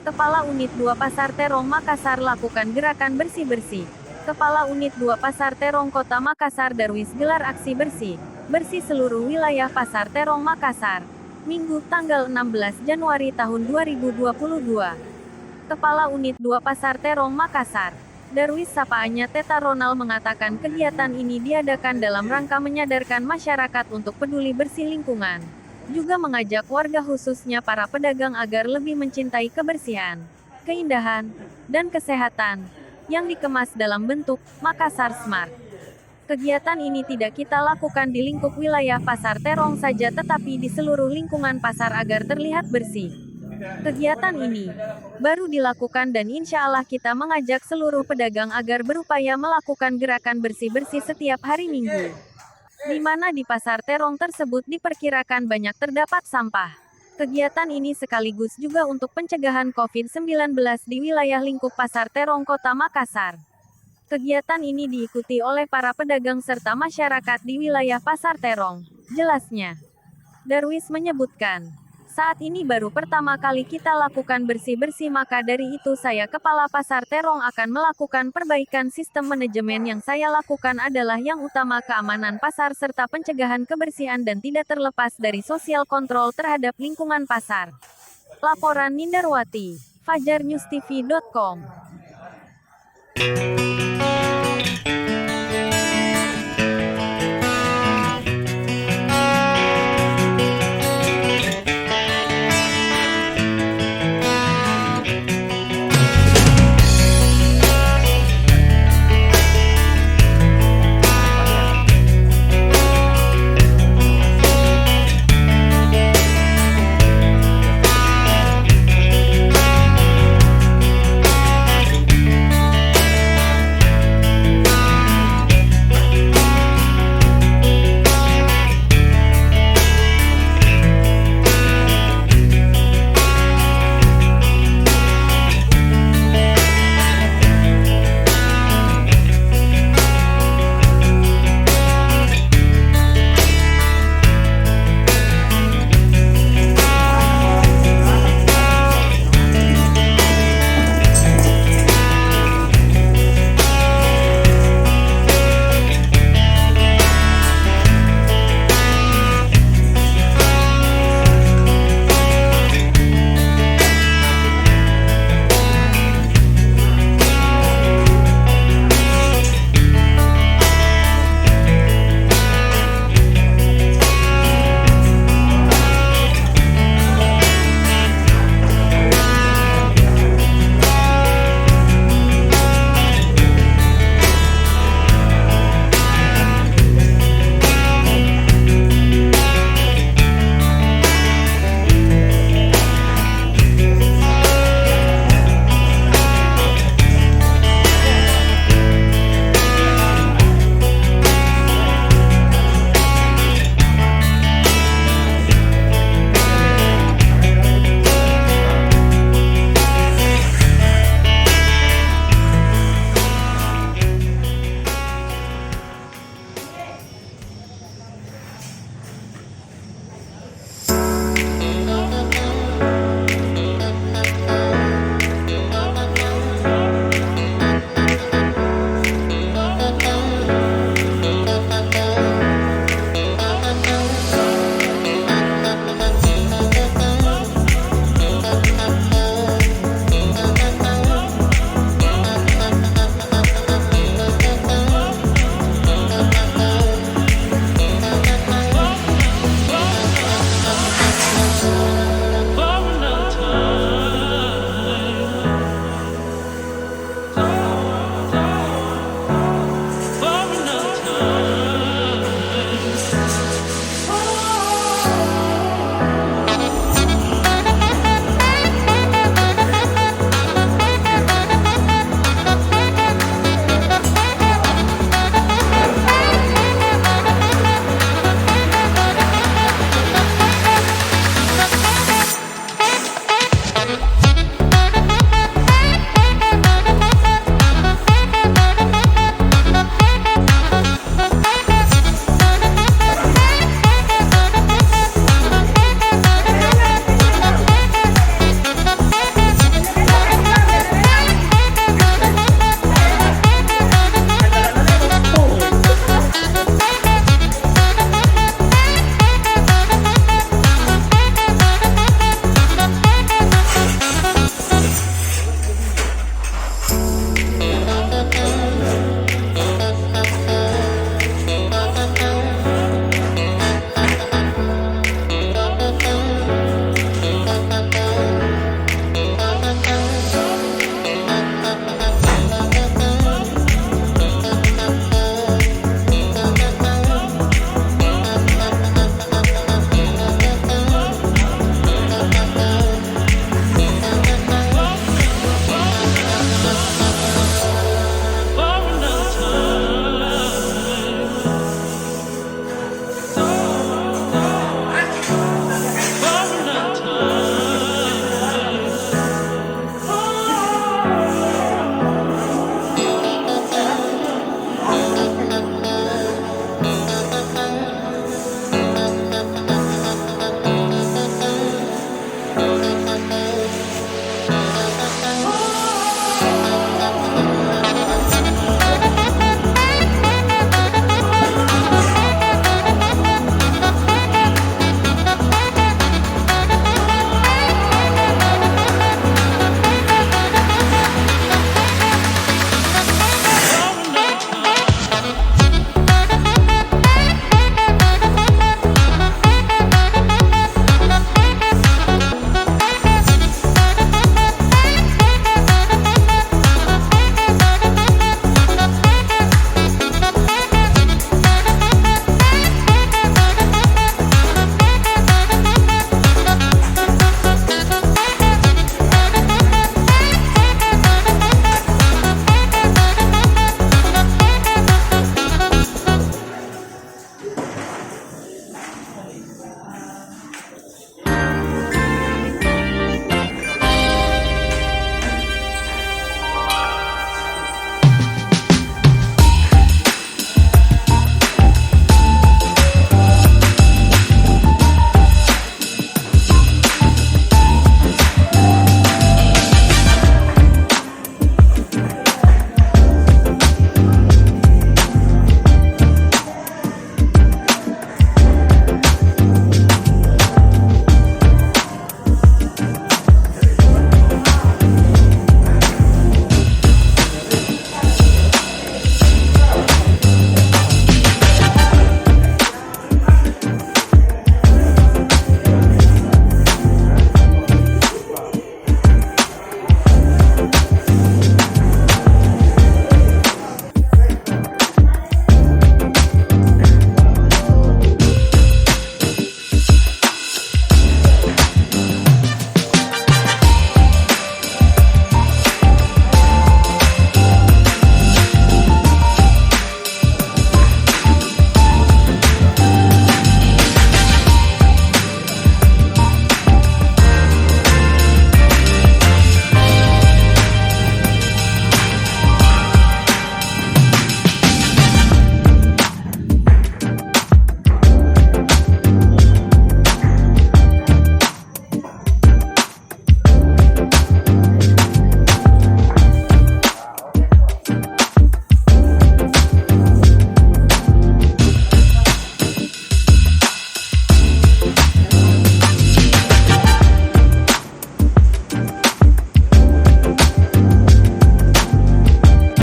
Kepala Unit 2 Pasar Terong Makassar lakukan gerakan bersih-bersih. Kepala Unit 2 Pasar Terong Kota Makassar Darwis gelar aksi bersih. Bersih seluruh wilayah Pasar Terong Makassar. Minggu, tanggal 16 Januari tahun 2022. Kepala Unit 2 Pasar Terong Makassar, Darwis sapaannya Teta Ronald mengatakan kegiatan ini diadakan dalam rangka menyadarkan masyarakat untuk peduli bersih lingkungan. Juga mengajak warga khususnya para pedagang agar lebih mencintai kebersihan, keindahan, dan kesehatan, yang dikemas dalam bentuk Makassar Smart. Kegiatan ini tidak kita lakukan di lingkup wilayah Pasar Terong saja tetapi di seluruh lingkungan pasar agar terlihat bersih. Kegiatan ini baru dilakukan dan insya Allah kita mengajak seluruh pedagang agar berupaya melakukan gerakan bersih-bersih setiap hari Minggu. Di mana di Pasar Terong tersebut diperkirakan banyak terdapat sampah. Kegiatan ini sekaligus juga untuk pencegahan COVID-19 di wilayah lingkup Pasar Terong Kota Makassar. Kegiatan ini diikuti oleh para pedagang serta masyarakat di wilayah Pasar Terong. Jelasnya, Darwis menyebutkan, saat ini baru pertama kali kita lakukan bersih-bersih maka dari itu saya Kepala Pasar Terong akan melakukan perbaikan sistem manajemen yang saya lakukan adalah yang utama keamanan pasar serta pencegahan kebersihan dan tidak terlepas dari sosial kontrol terhadap lingkungan pasar. Laporan Nindarwati, fajarnewstv.com.